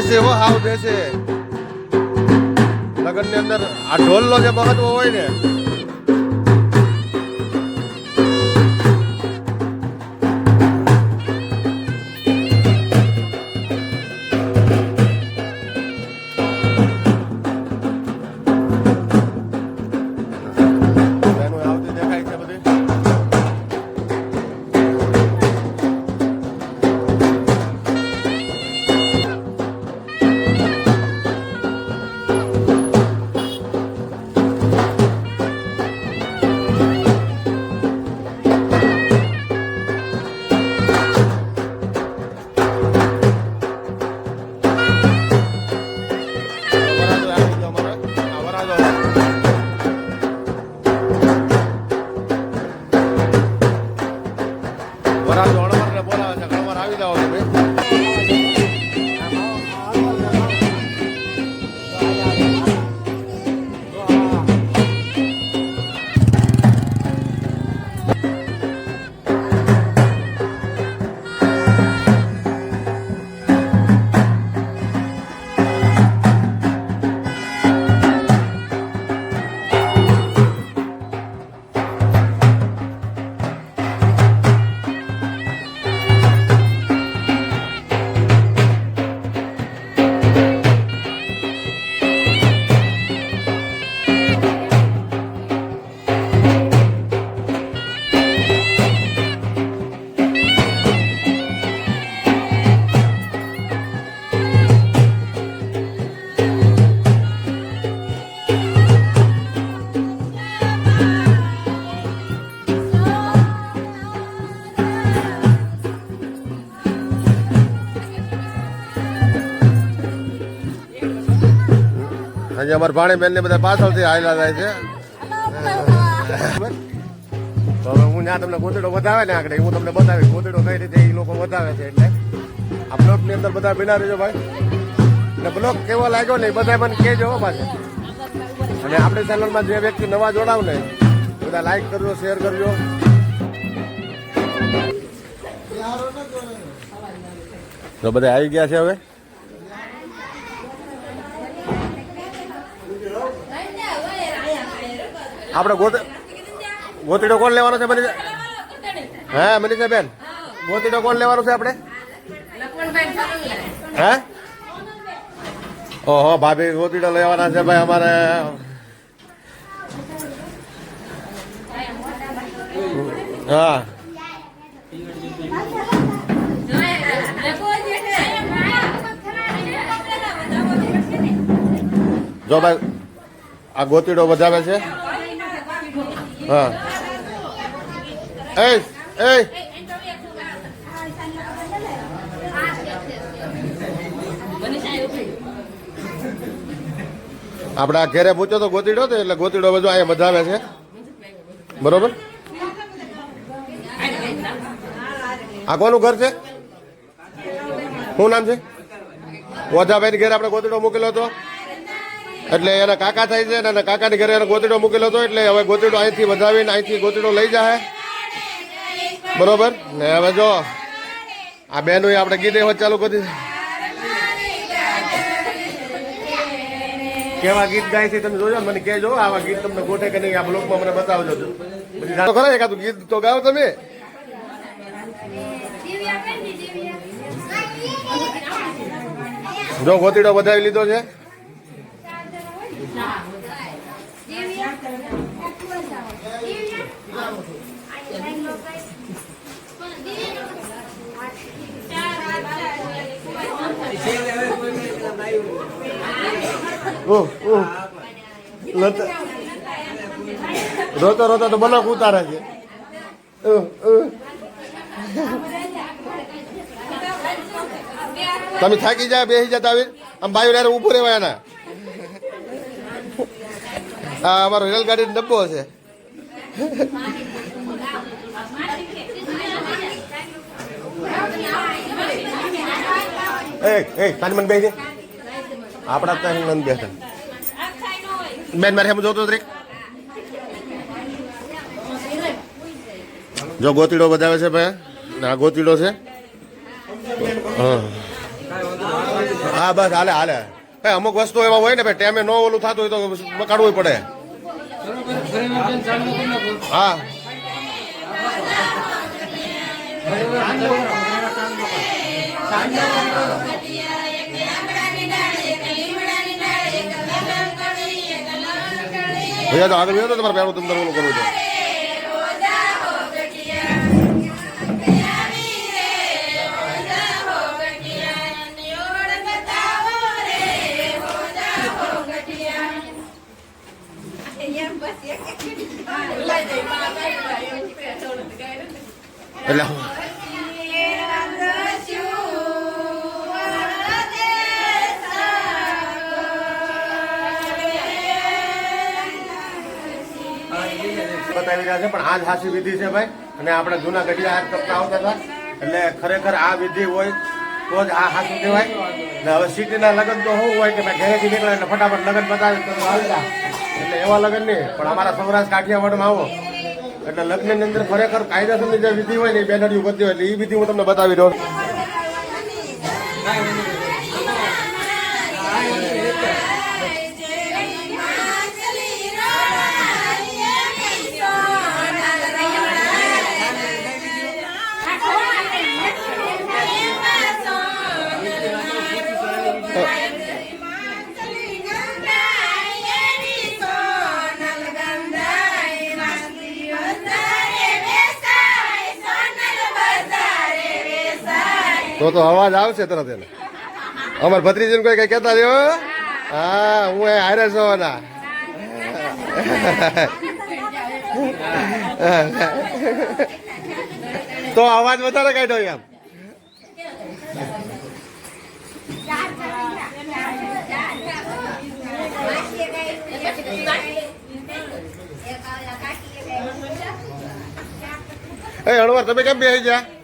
દેશે હો, હાવ દેશે. લગ્ન ની અંદર આ ઢોલ નો જે મહત્વ હોય ને, આજે અમારા ભાણેબેન ને બધા પાછળથી હાયલા જાય છે. તો હવે હું ત્યાં તમને ગોતડો વધાવે ને આગળ હું તમને બતાવીશ ગોતડો કઈ રીતે એ લોકો વધાવે છે. એટલે આ બ્લોક ની અંદર બધા બિના રહેજો ભાઈ. એટલે બ્લોક કેવો લાગ્યો ને બધા મને કહેજો પાછળ. અને આપણી ચેનલમાં જે વ્યક્તિ નવા જોડાવ ને બધા લાઈક કરજો, શેર કરજો. તો બધા આવી ગયા છે હવે. આપણે ગોતીડો કોણ લેવાનો છે મનીષા? હા મનીષા બેન, ગોતીડો કોણ લેવાનો છે આપણે? હે ઓહો ભાભી ગોતીડો લેવાના છે ભાઈ અમારે. હા જો ભાઈ આ ગોતીડો વધાવે છે. હા એ આપડા ઘેરે પૂછો તો ગોતીડો તો એટલે ગોતીડો બધું અહીંયા વધાવે છે. બરોબર. આ કોનું ઘર છે? શું નામ છે? ઓઝાભાઈ ઘેર આપણે ગોતીડો મૂકેલો હતો એટલે એના કાકા થાય છે. અને કાકાની ઘરે એને ગોતીડો મૂકેલો હતો એટલે હવે ગોતીડો અહીંથી વધાવીને અહીંથી ગોતીડો લઈ જાય. બરોબર ને હવે જો આ બેનો આપણે ગીત એવા ચાલુ કરી કેવા ગીત ગાય છે તમે જોજો મને કહેજો. આવા ગીત તમને ગોઠે કે નહીં આ બ્લોગમાં મને બતાવજો. પછી જાણો ખરા એકાદું ગીત તો ગાઓ તમે. જો ગોતીડો વધાવી લીધો છે. રોતો રોતો તો બલક ઉતારે છે. તમે થાકી જાય બેસી જતા આવી આમ બાયું યારે ઉભું રહેવાય એના. હા અમારો રેલગાડી ડબ્બો છે. તારી મને બેસી આપડા ત્યાં નંદ બેઠા બેન મારે એમ જોતો જો ગોતીડો બતાવે છે ભાઈ. આ ગોતીડો છે. હા હા બસ હાલે હાલે ભાઈ અમુક વસ્તુ એમાં હોય ને ભાઈ ટાઈમે ન ઓલું થતું હોય તો કાઢવું પડે હા ભૈયા તો આગળ તો તમારે પહેલું તમને ઓલું કરવું છે એટલે બતાવી રહ્યા છે પણ આ જ હાસી વિધિ છે ભાઈ અને આપણે જૂના ગઢિયા હાથ કરતા આવતા હતા એટલે ખરેખર આ વિધિ હોય તો જ આ હાસું કહેવાય ને હવે સિટીના લગ્ન તો શું હોય કે ભાઈ ઘરેથી નીકળે એટલે ફટાફટ લગ્ન બતાવી તો હાલતા એટલે એવા લગ્ન નહીં પણ અમારા સૌરાષ્ટ્ર કાઠિયાવાડમાં આવો એટલે લગ્નની અંદર ખરેખર કાયદેસરની જે વિધિ હોય ને એ બેનડીઓ કરતી હોય એટલે એ વિધિ હું તમને બતાવી રહ્યો છું તો અવાજ આવશે તરત એને અમાર ભત્રીજીને કોઈ કઈ કહેતા દેવો હા હું એ હારે જોવાના તો અવાજ વધારે કાઢ્યો એમ એ હણવાર તમે કેમ બેસી ગયા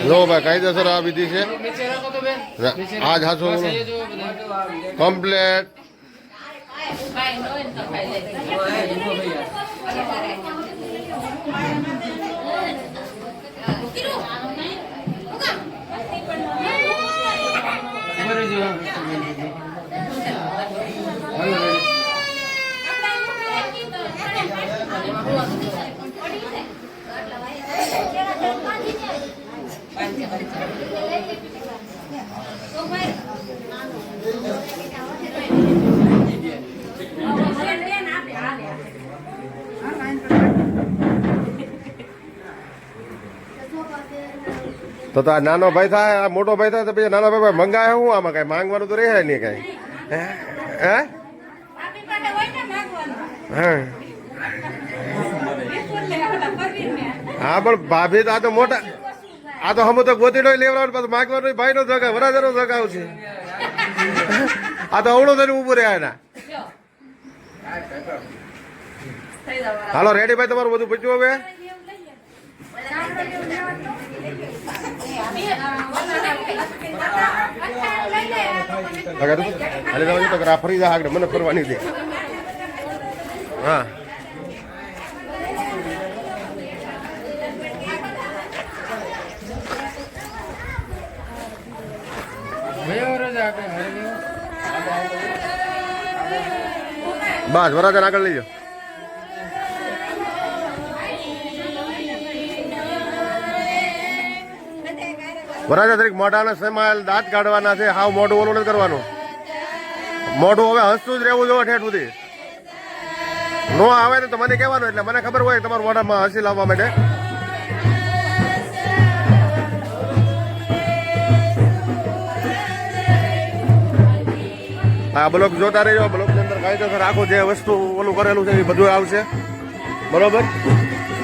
લો ભાઈ કાયદેસર આ વિધિ છે આજ હાસો કમ્પ્લેટ તો આ નાનો ભાઈ થાય આ મોટો ભાઈ થાય તો પછી નાનો ભાઈ મંગાય હું આમાં કઈ માંગવાનું તો રહે નહીં કઈ હે હા પણ ભાભી તો આ તો મોટા આ તો હમ તો ગોતીડો લેવડાવ પાછું માંગવાનું ભાઈ નો જગા વરાજનો જગાવ છે આ તો અવળો થઈને ઉભું રહ્યા એના હાલો રેડી ભાઈ તમારું બધું પૂછ્યું હવે ફરી જા આગળ મને ફરવાની દે હા બસ વરાજન આગળ લઈ જાઓ વરાજા તરીકે મોઢાના સમાયેલ દાંત કાઢવાના છે હાવ મોઢું ઓલું નથી કરવાનું મોઢું હવે હસતું જ રહેવું જોઈએ ઠેઠ સુધી નો આવે ને તો મને કહેવાનું એટલે મને ખબર હોય તમારું મોઢામાં હસી લાવવા માટે હા બ્લોક જોતા રહેજો બ્લોક ની અંદર કાયદેસર આખું જે વસ્તુ ઓલું કરેલું છે એ બધું આવશે બરોબર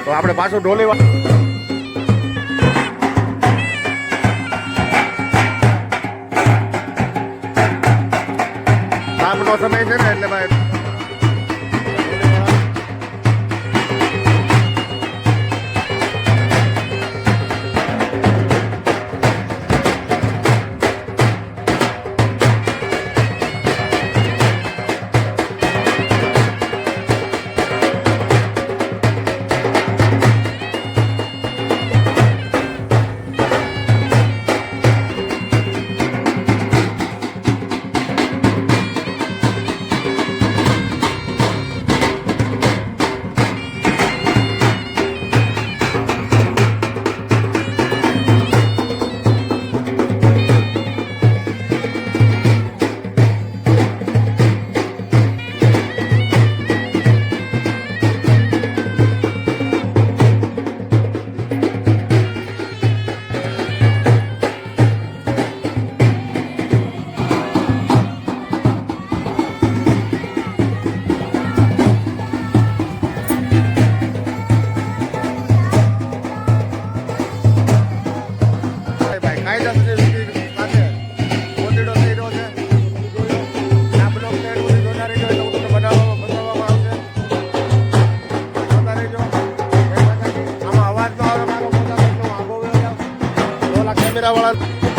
તો આપણે પાછું ઢોલી આપનો સમય છે ને એટલે ભાઈ કાયદાસરની વિધિ સાથે ગોદડો થઈ રહ્યો છે. આ બ્લોક ને એટલું બધું જોતા રહેજો એટલે હું તમને બતાવવામાં આવશે. જોતા રહેજો. આમાં અવાજ ન આવે મારો પોતાનો એટલો આઘો વયો જાવ. ઓલા કેમેરા વાળા